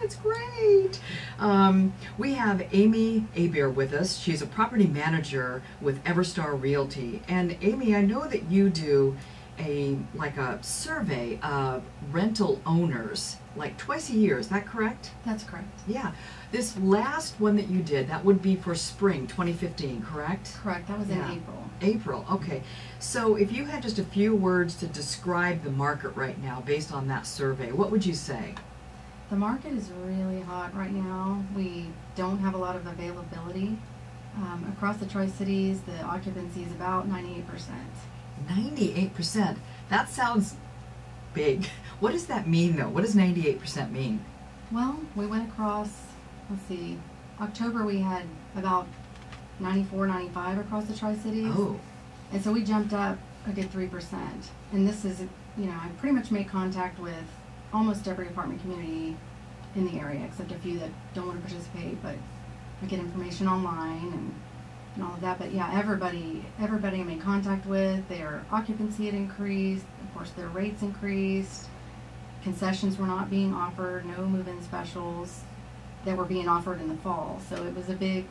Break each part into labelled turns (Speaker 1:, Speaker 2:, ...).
Speaker 1: it's great. We have Amy Aber with us. She's a property manager with Everstar Realty. And Amy, I know that you do a survey of rental owners like twice a year. Is that correct?
Speaker 2: That's correct.
Speaker 1: Yeah. This last one that you did, that would be for spring 2015, correct?
Speaker 2: Correct. That was in April.
Speaker 1: April, okay. So if you had just a few words to describe the market right now based on that survey, what would you say?
Speaker 2: The market is really hot right now. We don't have a lot of availability. Across the Tri-Cities, the occupancy is about 98%.
Speaker 1: 98%. That sounds big. What does that mean, though? What does 98% mean?
Speaker 2: Well, we went across, let's see, October we had about 94, 95 across the Tri-Cities.
Speaker 1: Oh.
Speaker 2: And so we jumped up a good 3%. And this is, I pretty much made contact with almost every apartment community in the area, except a few that don't want to participate, but I get information online and all of that. But yeah, everybody I made contact with, their occupancy had increased, of course their rates increased, concessions were not being offered, no move-in specials that were being offered in the fall. So it was a big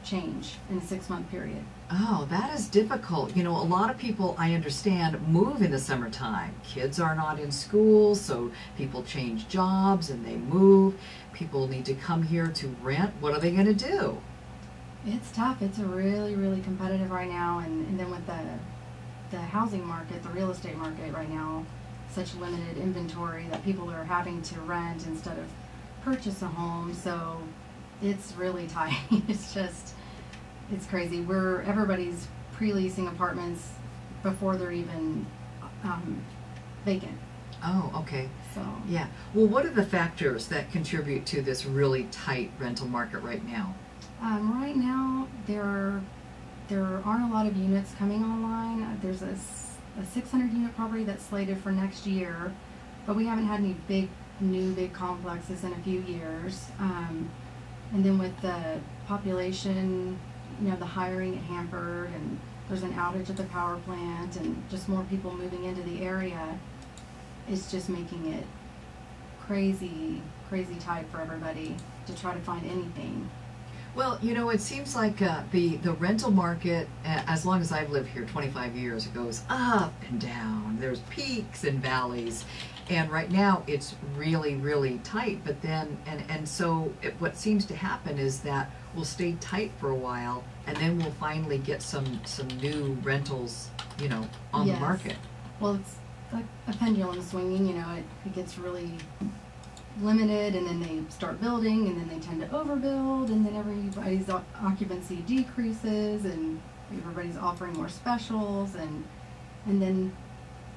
Speaker 2: change in a 6-month period.
Speaker 1: Oh, that is difficult. A lot of people, I understand, move in the summertime. Kids are not in school, so people change jobs and they move. People need to come here to rent. What are they going to do?
Speaker 2: It's tough. It's really, really competitive right now. And then with the housing market, the real estate market right now, such limited inventory that people are having to rent instead of purchase a home. So it's really tight. It's crazy. Everybody's pre-leasing apartments before they're even vacant.
Speaker 1: Oh, okay.
Speaker 2: So
Speaker 1: yeah. Well, what are the factors that contribute to this really tight rental market right now?
Speaker 2: Right now, there aren't a lot of units coming online. There's a 600-unit property that's slated for next year, but we haven't had any new big complexes in a few years. And then with the population, the hiring at hampered, and there's an outage at the power plant, and just more people moving into the area, it's just making it crazy tight for everybody to try to find anything.
Speaker 1: Well, it seems like the rental market, as long as I've lived here, 25 years, it goes up and down. There's peaks and valleys. And right now it's really, really tight. But then, so what seems to happen is that we'll stay tight for a while, and then we'll finally get some new rentals, on the market.
Speaker 2: Well, it's like a pendulum swinging. It gets really limited, and then they start building, and then they tend to overbuild, and then everybody's occupancy decreases, and everybody's offering more specials, and then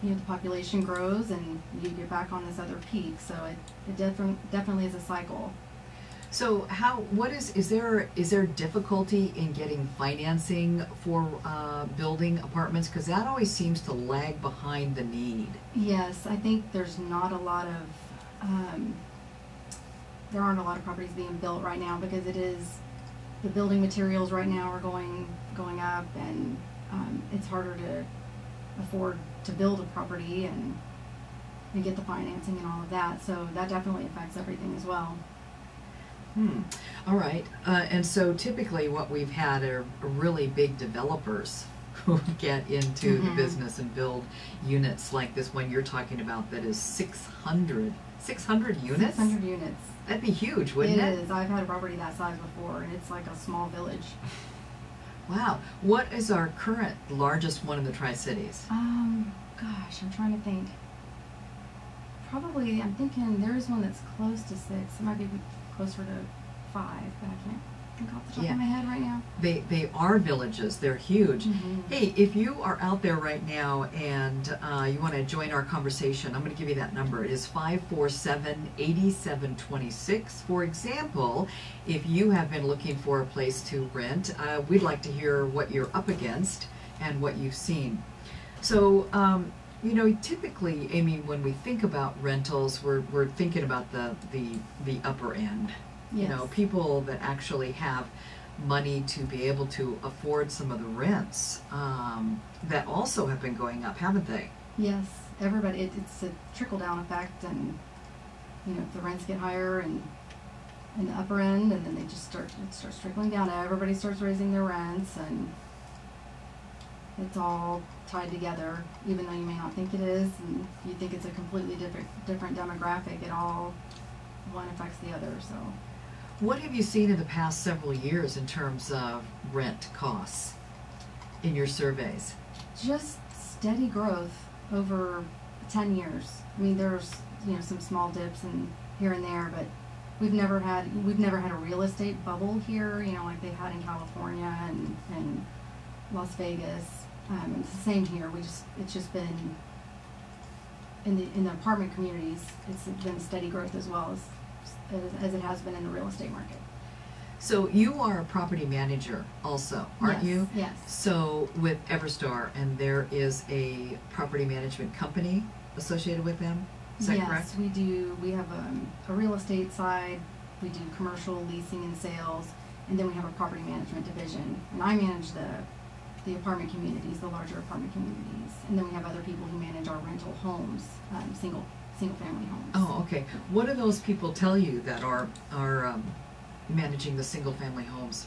Speaker 2: the population grows, and you get back on this other peak. So it definitely is a cycle.
Speaker 1: So is there difficulty in getting financing for building apartments? Because that always seems to lag behind the need.
Speaker 2: Yes, I think there's not a lot of there aren't a lot of properties being built right now, because the building materials right now are going up, and it's harder to afford to build a property and get the financing and all of that. So that definitely affects everything as well.
Speaker 1: All right. And so typically what we've had are really big developers who get into the business and build units like this one you're talking about that is 600 units? 600 units. That'd be huge, wouldn't it?
Speaker 2: It is. I've had a property that size before, and it's like a small village.
Speaker 1: Wow. What is our current largest one in the Tri-Cities?
Speaker 2: Gosh, I'm trying to think. Probably, I'm thinking there's one that's close to 6. It might be closer to 5, but I can't think off the top of my head right now.
Speaker 1: They are villages. They're huge. Hey, if you are out there right now and you want to join our conversation, I'm going to give you that number. It is 547-8726. For example, if you have been looking for a place to rent, we'd like to hear what you're up against and what you've seen. So, typically, Amy, when we think about rentals, we're thinking about the upper end.
Speaker 2: Yes.
Speaker 1: People that actually have money to be able to afford some of the rents that also have been going up, haven't they?
Speaker 2: Yes, everybody. It's a trickle-down effect, and if the rents get higher and in the upper end, and then they just it starts trickling down. Everybody starts raising their rents, and it's all tied together, even though you may not think it is, and you think it's a completely different demographic. It all, one affects the other. So
Speaker 1: What have you seen in the past several years in terms of rent costs in your surveys?
Speaker 2: just steady growth over 10 years. I mean, there's some small dips and here and there, but we've never had a real estate bubble here, like they had in California and Las Vegas. It's the same here. It's just been in the apartment communities. It's been steady growth as well as it has been in the real estate market.
Speaker 1: So you are a property manager also, aren't you?
Speaker 2: Yes.
Speaker 1: So with Everstar, and there is a property management company associated with them, is that correct?
Speaker 2: Yes, we do. We have a real estate side, we do commercial leasing and sales, and then we have a property management division. And I manage the apartment communities, the larger apartment communities. And then we have other people who manage our rental homes, single family homes.
Speaker 1: Oh, okay. What do those people tell you that are managing the single family homes?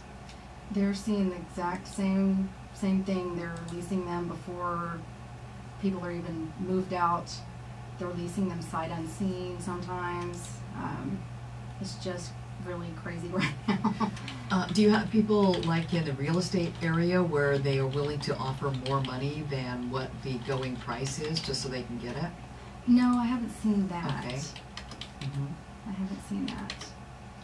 Speaker 2: They're seeing the exact same thing. They're leasing them before people are even moved out. They're leasing them sight unseen sometimes. It's just really crazy right now.
Speaker 1: Do you have people like in the real estate area where they are willing to offer more money than what the going price is just so they can get it?
Speaker 2: No, I haven't seen that.
Speaker 1: Okay. Mm-hmm.
Speaker 2: I haven't seen that.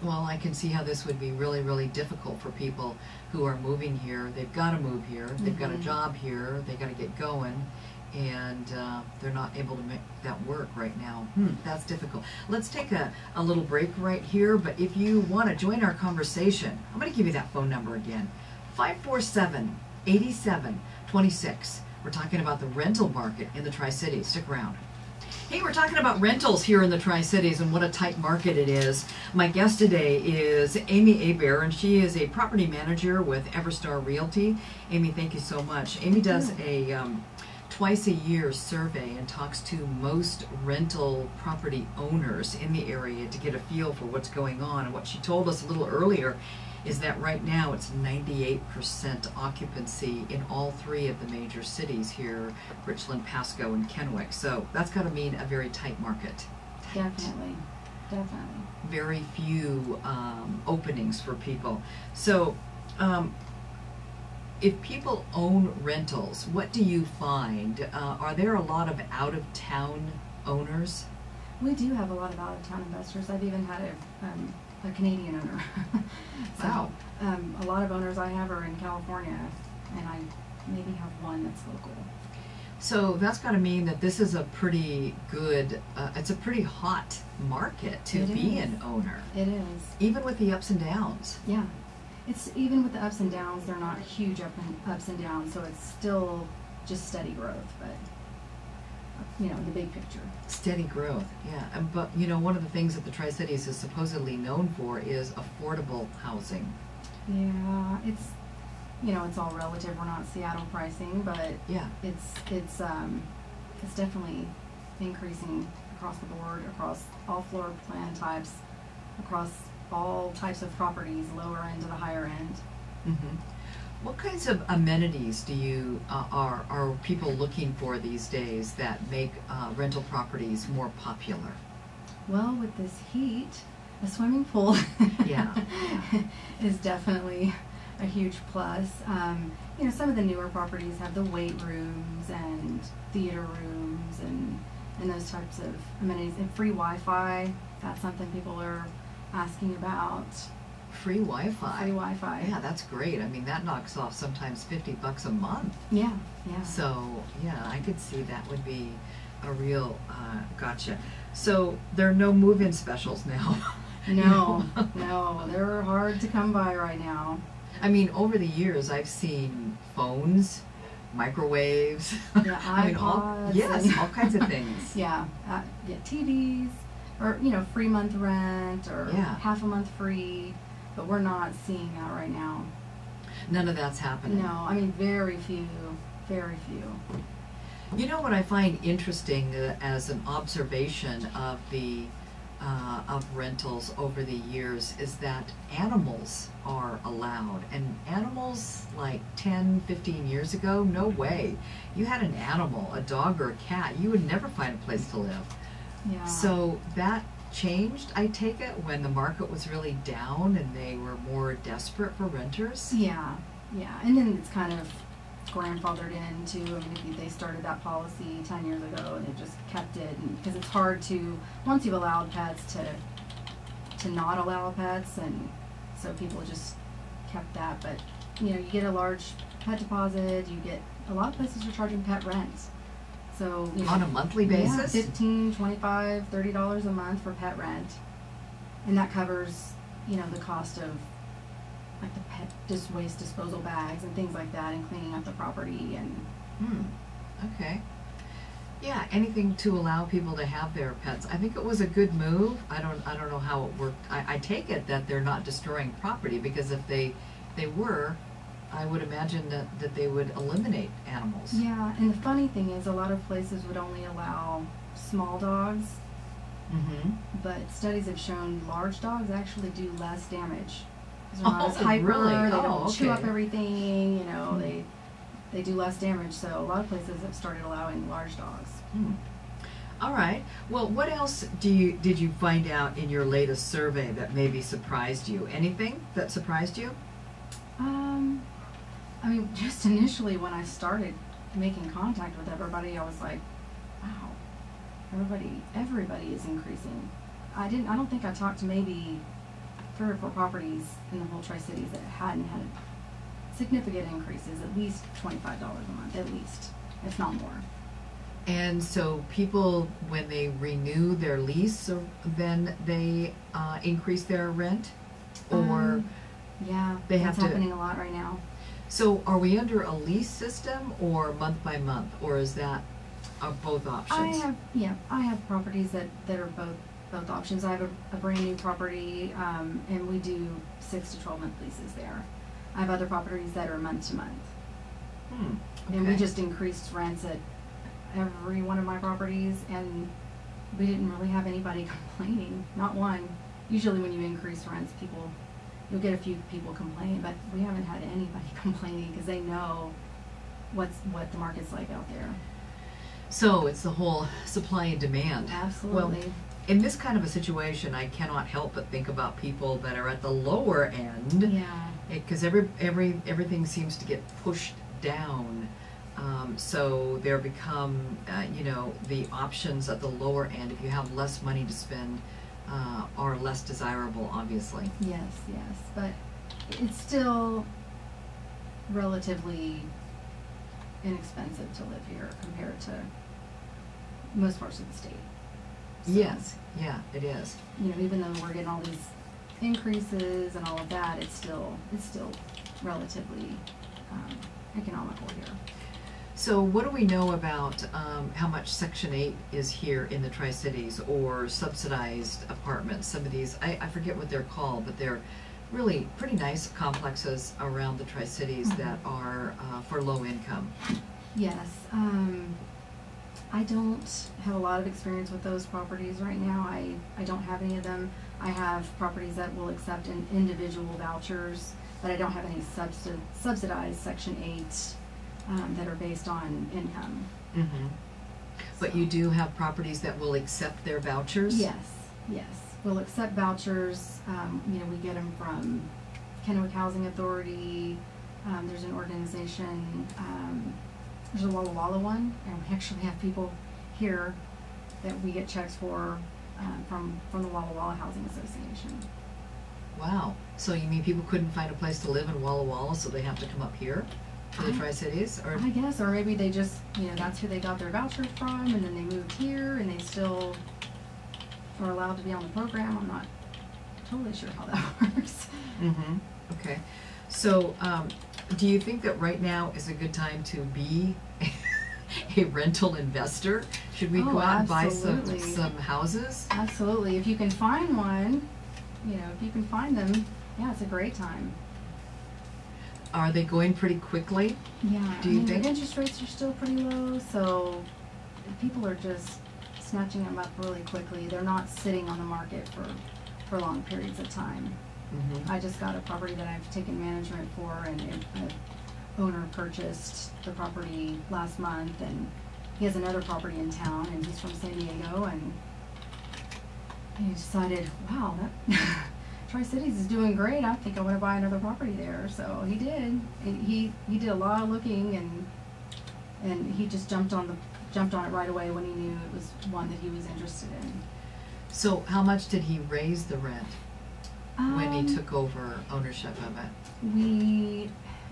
Speaker 1: Well, I can see how this would be really, really difficult for people who are moving here. They've got to move here. They've got a job here. They got to get going, and they're not able to make that work right now. That's difficult. Let's take a little break right here, but if you want to join our conversation, I'm going to give you that phone number again, 547-8726. We're talking about the rental market in the Tri-Cities. Stick around. Hey, we're talking about rentals here in the Tri-Cities and what a tight market it is. My guest today is Amy Hebert, and she is a property manager with Everstar Realty. Amy, thank you so much. Amy does a twice a year survey and talks to most rental property owners in the area to get a feel for what's going on. And what she told us a little earlier is that right now it's 98% occupancy in all three of the major cities here, Richland, Pasco, and Kennewick. So that's got to mean a very tight market.
Speaker 2: Definitely.
Speaker 1: Very few openings for people. So if people own rentals, what do you find? Are there a lot of out-of-town owners?
Speaker 2: We do have a lot of out-of-town investors. I've even had a Canadian owner.
Speaker 1: Wow.
Speaker 2: A lot of owners I have are in California, and I maybe have one that's local.
Speaker 1: So that's got to mean that this is a pretty good, it's a pretty hot market to be an owner.
Speaker 2: It is.
Speaker 1: Even with the ups and downs.
Speaker 2: Yeah. It's even with the ups and downs, they're not huge ups and downs, so it's still just steady growth, but in the big picture. Steady
Speaker 1: growth, yeah. But one of the things that the Tri-Cities is supposedly known for is affordable housing.
Speaker 2: Yeah, it's all relative. We're not Seattle pricing, but
Speaker 1: yeah,
Speaker 2: it's definitely increasing across the board, across all floor plan types, across all types of properties, lower end to the higher end.
Speaker 1: Mm-hmm. What kinds of amenities do you are people looking for these days that make rental properties more popular?
Speaker 2: Well, with this heat, a swimming pool is definitely a huge plus. Some of the newer properties have the weight rooms and theater rooms and those types of amenities. And free Wi-Fi, that's something people are asking about.
Speaker 1: Free Wi-Fi?
Speaker 2: Free Wi-Fi.
Speaker 1: Yeah, that's great. I mean, that knocks off sometimes $50 a month.
Speaker 2: Yeah.
Speaker 1: So, yeah, I could see that would be a real gotcha. So, there are no move-in specials now.
Speaker 2: No, they're hard to come by right now.
Speaker 1: I mean, over the years, I've seen phones, microwaves.
Speaker 2: Yeah, iPods.
Speaker 1: all kinds of things.
Speaker 2: Yeah, TVs, or free month rent, or half a month free. But we're not seeing that right now.
Speaker 1: None of that's happening.
Speaker 2: No, I mean very few.
Speaker 1: You know what I find interesting as an observation of the of rentals over the years is that animals are allowed. And animals like 10, 15 years ago, no way. You had an animal, a dog or a cat, you would never find a place to live.
Speaker 2: Yeah.
Speaker 1: So that changed, I take it, when the market was really down and they were more desperate for renters?
Speaker 2: Yeah, yeah. And then it's kind of grandfathered in too. I mean, if they started that policy 10 years ago and they just kept it, because it's hard to, once you've allowed pets, to not allow pets, and so people just kept that. But you know, you get a large pet deposit, you get, a lot of places are charging pet rent. So, you know,
Speaker 1: on a monthly basis?
Speaker 2: Yeah, $15, $25, $30 a month for pet rent. And that covers, you know, the cost of like the pet waste disposal bags and things like that, and cleaning up the property. And
Speaker 1: okay. Yeah, anything to allow people to have their pets. I think it was a good move. I don't know how it worked. I take it that they're not destroying property, because if they were, I would imagine that they would eliminate animals.
Speaker 2: yeah, and the funny thing is, a lot of places would only allow small dogs, but studies have shown large dogs actually do less damage. 'Cause they're not as hyper,
Speaker 1: really?
Speaker 2: they don't chew up
Speaker 1: Okay.
Speaker 2: everything, you know, they do less damage. So a lot of places have started allowing large dogs.
Speaker 1: All right. Well, what else did you find out in your latest survey that maybe surprised you? Anything that surprised you?
Speaker 2: I mean, just initially when I started making contact with everybody, I was like, wow, everybody is increasing. I don't think I talked to maybe 3 or 4 properties in the whole Tri-Cities that hadn't had significant increases, at least $25 a month, at least, if not more.
Speaker 1: And so people, when they renew their lease, then they increase their rent? Or
Speaker 2: yeah,
Speaker 1: they
Speaker 2: that's
Speaker 1: have to-
Speaker 2: happening a lot right now.
Speaker 1: so are we under a lease system or month by month, or is that both options?
Speaker 2: I have properties that are both options. I have a brand new property, and we do 6 to 12 month leases there. I have other properties that are month to month. And we
Speaker 1: Okay.
Speaker 2: just increased rents at every one of my properties, and we didn't really have anybody complaining, not one. Usually when you increase rents, you'll get a few people complain, but we haven't had anybody complaining, because they know what the market's like out there.
Speaker 1: So it's the whole supply and demand.
Speaker 2: Absolutely.
Speaker 1: Well, in this kind of a situation, I cannot help but think about people that are at the lower end.
Speaker 2: Yeah.
Speaker 1: Because everything seems to get pushed down. So there become, the options at the lower end, if you have less money to spend, are less desirable, obviously.
Speaker 2: Yes, but it's still relatively inexpensive to live here compared to most parts of the state. So,
Speaker 1: Yes, yeah, it is.
Speaker 2: you know, even though we're getting all these increases and all of that, it's still relatively economical here.
Speaker 1: So what do we know about how much Section 8 is here in the Tri-Cities, or subsidized apartments? Some of these, I forget what they're called, but they're really pretty nice complexes around the Tri-Cities that are for low income.
Speaker 2: Yes, I don't have a lot of experience with those properties right now. I don't have any of them. I have properties that will accept individual vouchers, but I don't have any subsidized Section 8 that are based on income.
Speaker 1: But
Speaker 2: So-
Speaker 1: you do have properties that will accept their vouchers?
Speaker 2: Yes. We'll accept vouchers. We get them from Kennewick Housing Authority. There's an organization, there's a Walla Walla one, and we actually have people here that we get checks for from the Walla Walla Housing Association.
Speaker 1: Wow. So you mean people couldn't find a place to live in Walla Walla, so they have to come up here to the Tri-Cities? Or
Speaker 2: I guess, or maybe they just, that's who they got their vouchers from, and then they moved here, and they still are allowed to be on the program. I'm not totally sure how that works.
Speaker 1: Okay. So do you think that right now is a good time to be a rental investor? Should we go out and buy
Speaker 2: absolutely.
Speaker 1: some houses?
Speaker 2: Absolutely. If you can find one, if you can find them, yeah, it's a great time.
Speaker 1: Are they going pretty quickly?
Speaker 2: Yeah,
Speaker 1: Do you think?
Speaker 2: the interest rates are still pretty low, so people are just snatching them up really quickly. They're not sitting on the market for long periods of time.
Speaker 1: Mm-hmm.
Speaker 2: I just got a property that I've taken management for, and an owner purchased the property last month, and he has another property in town, and he's from San Diego, and he decided, wow, that Tri-Cities is doing great. I think I want to buy another property there. So he did. And he did a lot of looking, and he just jumped on it right away when he knew it was one that he was interested in.
Speaker 1: So how much did he raise the rent when he took over ownership of it?
Speaker 2: We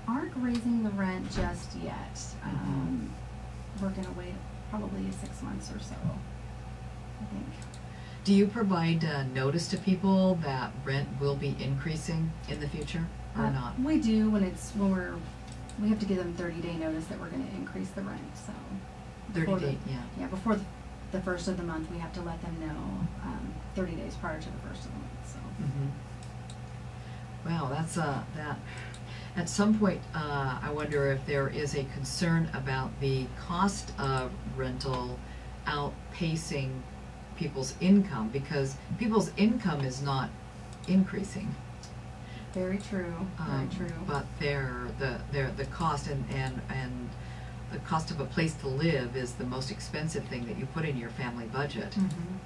Speaker 2: aren't raising the rent just yet. We're going to wait probably 6 months or so, I think.
Speaker 1: Do you provide notice to people that rent will be increasing in the future or not?
Speaker 2: We do we have to give them 30-day notice that we're going to increase the rent. So
Speaker 1: 30-day, yeah.
Speaker 2: Yeah, before the first of the month, we have to let them know 30 days prior to the first of the month. So.
Speaker 1: Mm-hmm. Wow, that's that. At some point, I wonder if there is a concern about the cost of rental outpacing people's income, because people's income is not increasing.
Speaker 2: Very true. Very true.
Speaker 1: But the cost and the cost of a place to live is the most expensive thing that you put in your family budget.
Speaker 2: Mm-hmm.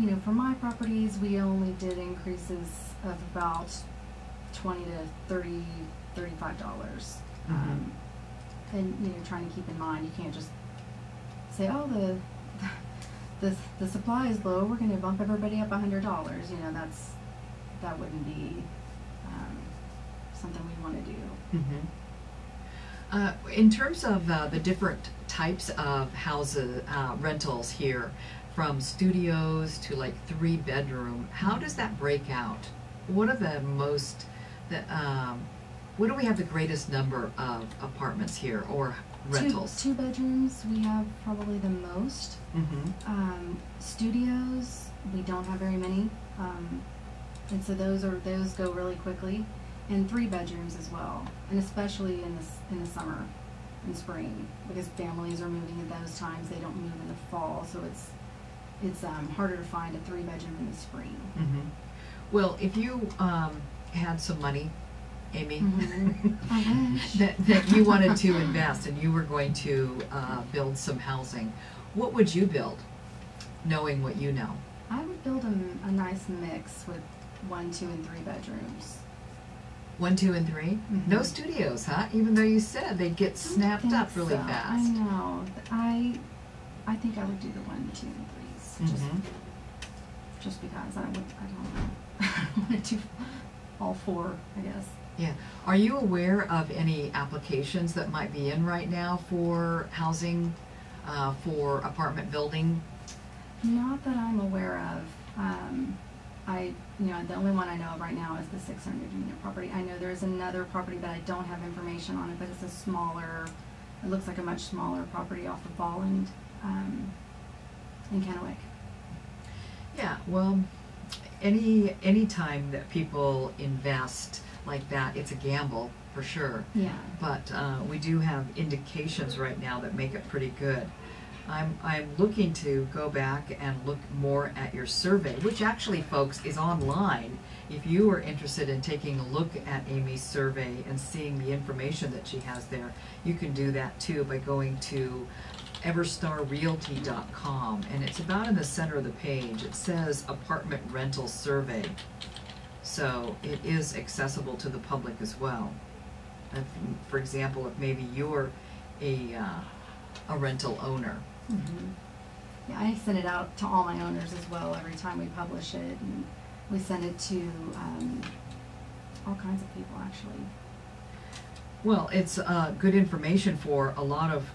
Speaker 2: You know, for my properties, we only did increases of about $20 to $30, $35.
Speaker 1: Mm-hmm.
Speaker 2: And you know, trying to keep in mind, you can't just say, oh, the supply is low, we're going to bump everybody up $100. You know, that wouldn't be something we want to do.
Speaker 1: Mm-hmm. In terms of the different types of houses, rentals here, from studios to like 3-bedroom, how does that break out? What are the most, what do we have the greatest number of apartments here or rentals?
Speaker 2: Two bedrooms, we have probably the most.
Speaker 1: Mm-hmm.
Speaker 2: Studios, we don't have very many, and so those go really quickly. And 3 bedrooms as well, and especially in the summer and spring, because families are moving at those times. They don't move in the fall, so it's harder to find a 3-bedroom in the spring.
Speaker 1: Mm-hmm. Well, if you had some money, Amy,
Speaker 2: I wish.
Speaker 1: that you wanted to invest and you were going to build some housing, what would you build, knowing what you know?
Speaker 2: I would build a nice mix with 1, 2, and 3 bedrooms.
Speaker 1: 1, 2, and 3?
Speaker 2: Mm-hmm.
Speaker 1: No studios, huh? Even though you said they'd get snapped up really fast.
Speaker 2: I know. I think I would do the 1, 2, and 3s.
Speaker 1: Mm-hmm.
Speaker 2: Just because I don't know. I want to do all 4, I guess.
Speaker 1: Yeah. Are you aware of any applications that might be in right now for housing, for apartment building?
Speaker 2: Not that I'm aware of. The only one I know of right now is the 600 unit property. I know there's another property that I don't have information on it, but it's it looks like a much smaller property off of Bolland, in Kennewick.
Speaker 1: Yeah, well, any time that people invest like that, it's a gamble for sure.
Speaker 2: Yeah.
Speaker 1: But we do have indications right now that make it pretty good. I'm looking to go back and look more at your survey, which actually, folks, is online. If you are interested in taking a look at Amy's survey and seeing the information that she has there, you can do that too by going to everstarrealty.com, and it's about in the center of the page. It says apartment rental survey, so it is accessible to the public as well. If, for example, if maybe you're a rental owner.
Speaker 2: Mm-hmm. Yeah, I send it out to all my owners as well every time we publish it, and we send it to all kinds of people actually.
Speaker 1: Well, it's good information for a lot of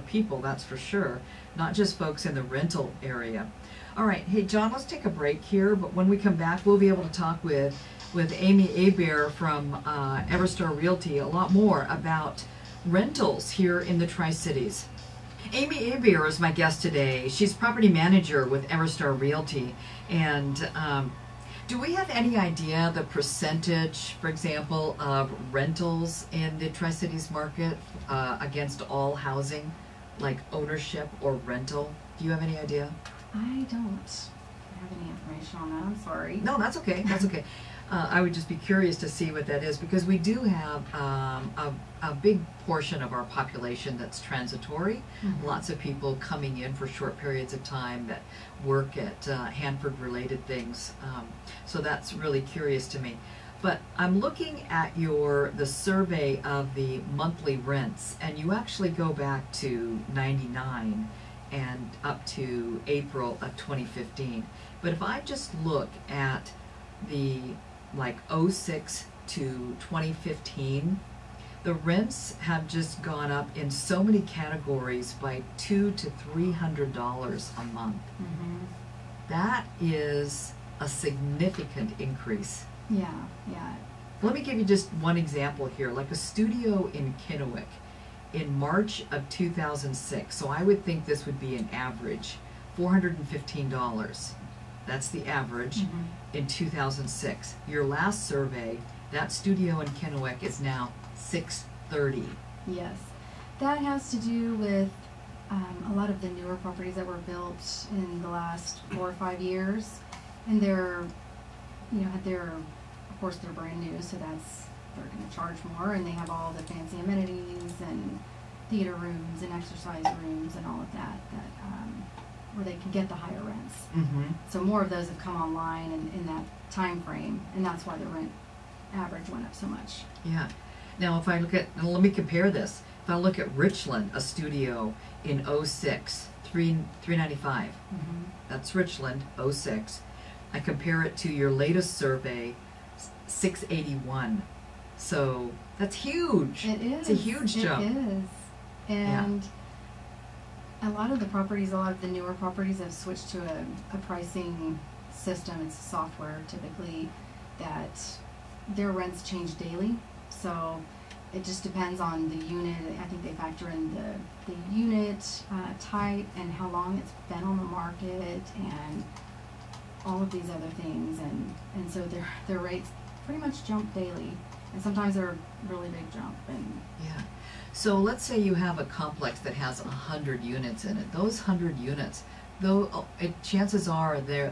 Speaker 1: people, that's for sure. Not just folks in the rental area. All right, hey John, let's take a break here. But when we come back, we'll be able to talk with Amy Hebert from Everstar Realty a lot more about rentals here in the Tri-Cities. Amy Hebert is my guest today. She's property manager with Everstar Realty, and do we have any idea the percentage, for example, of rentals in the Tri-Cities market against all housing, like ownership or rental? Do you have any idea?
Speaker 2: I don't have any information on that. I'm sorry.
Speaker 1: No, that's okay. That's okay. I would just be curious to see what that is, because we do have a big portion of our population that's transitory.
Speaker 2: Mhm.
Speaker 1: Lots of people coming in for short periods of time that work at Hanford-related things. So that's really curious to me. But I'm looking at the survey of the monthly rents, and you actually go back to '99 and up to April of 2015. But if I just look at the like '06 to 2015, the rents have just gone up in so many categories by $200 to $300 a month.
Speaker 2: Mhm.
Speaker 1: That is a significant increase.
Speaker 2: Yeah, yeah.
Speaker 1: Let me give you just one example here, like a studio in Kennewick in March of 2006. So I would think this would be an average, $415. That's the average
Speaker 2: Mhm.
Speaker 1: in 2006. Your last survey, that studio in Kennewick is now $630.
Speaker 2: Yes, that has to do with a lot of the newer properties that were built in the last 4 or 5 years, and they're, of course, they're brand new, so they're going to charge more, and they have all the fancy amenities and theater rooms and exercise rooms and all of that where they can get the higher rents.
Speaker 1: Mm-hmm.
Speaker 2: So more of those have come online in that time frame, and that's why the rent average went up so much.
Speaker 1: Yeah. Now, if I look at, let me compare this. If I look at Richland, a studio in '06, $395.
Speaker 2: Mm-hmm.
Speaker 1: That's Richland, '06. I compare it to your latest survey, $681. So that's huge.
Speaker 2: It is.
Speaker 1: It's a huge jump.
Speaker 2: It is. And a lot of the newer properties have switched to a pricing system. It's software typically that their rents change daily. So it just depends on the unit. I think they factor in the unit type and how long it's been on the market and all of these other things. And so their rates pretty much jump daily. And sometimes they're a really big jump. And
Speaker 1: Yeah. So let's say you have a complex that has 100 units in it. Those 100 units, though, chances are the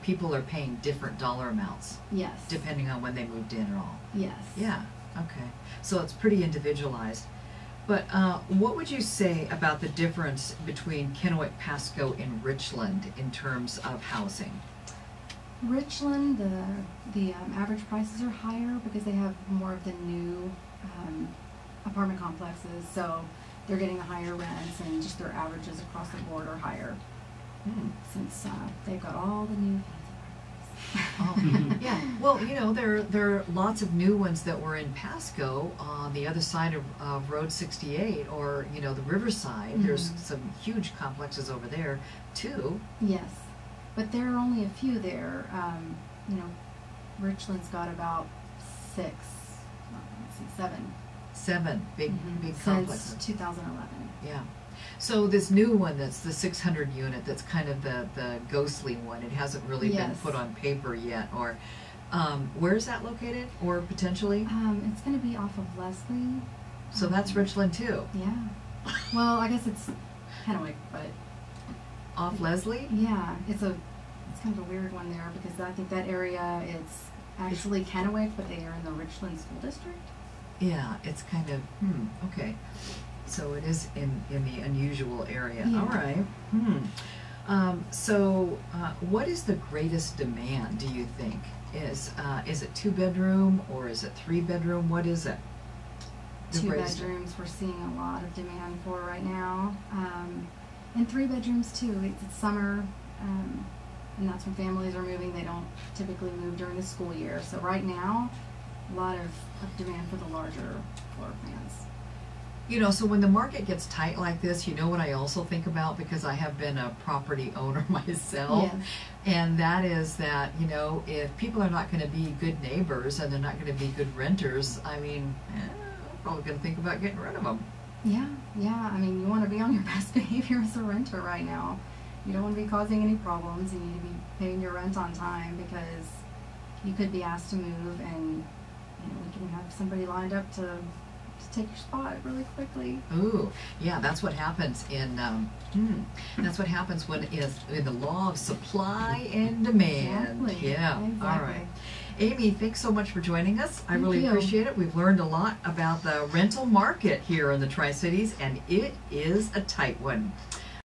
Speaker 1: people are paying different dollar amounts
Speaker 2: yes.
Speaker 1: depending on when they moved in and all.
Speaker 2: Yes.
Speaker 1: Yeah. Okay. So it's pretty individualized. But what would you say about the difference between Kennewick, Pasco, and Richland in terms of housing?
Speaker 2: Richland, the average prices are higher because they have more of the new apartment complexes, so they're getting the higher rents, and just their averages across the board are higher since they've got all the new
Speaker 1: Oh, yeah. Well, there are lots of new ones that were in Pasco on the other side of Road 68, or the Riverside.
Speaker 2: Mm-hmm.
Speaker 1: There's some huge complexes over there too.
Speaker 2: Yes, but there are only a few there. Richland's got about 7
Speaker 1: Big
Speaker 2: since
Speaker 1: complexes.
Speaker 2: 2011.
Speaker 1: Yeah. So this new one, that's the 600 unit, that's kind of the ghostly one. It hasn't really been
Speaker 2: Yes.
Speaker 1: put on paper yet. Or where is that located, or potentially?
Speaker 2: It's going to be off of Leslie.
Speaker 1: So that's Richland too.
Speaker 2: Yeah. Well, I guess it's Kennewick, but
Speaker 1: Off Leslie?
Speaker 2: yeah, it's kind of a weird one there because I think that area it's actually Kennewick, but they are in the Richland School District.
Speaker 1: Yeah, it's kind of, okay. So it is in the unusual area.
Speaker 2: Yeah.
Speaker 1: All right. So what is the greatest demand, do you think? Is it 2-bedroom or is it 3-bedroom? What is it? The
Speaker 2: 2
Speaker 1: greatest-
Speaker 2: bedrooms we're seeing a lot of demand for right now, and 3 bedrooms too. It's summer, and that's when families are moving. They don't typically move during the school year, so right now, a lot of demand for the larger floor plans.
Speaker 1: So when the market gets tight like this, what I also think about, because I have been a property owner myself,
Speaker 2: Yes.
Speaker 1: and that is that, if people are not going to be good neighbors and they're not going to be good renters, I'm probably going to think about getting rid of them.
Speaker 2: Yeah. I mean, you want to be on your best behavior as a renter right now. You don't want to be causing any problems. You need to be paying your rent on time because you could be asked to move, and we can have somebody lined up to just take your spot really quickly.
Speaker 1: Ooh, yeah, that's what happens that's what happens when is in the law of supply and demand.
Speaker 2: Exactly.
Speaker 1: Yeah.
Speaker 2: Exactly.
Speaker 1: All right. Amy, thanks so much for joining us. I
Speaker 2: Thank
Speaker 1: really
Speaker 2: you.
Speaker 1: appreciate it. We've learned a lot about the rental market here in the Tri-Cities, and it is a tight one.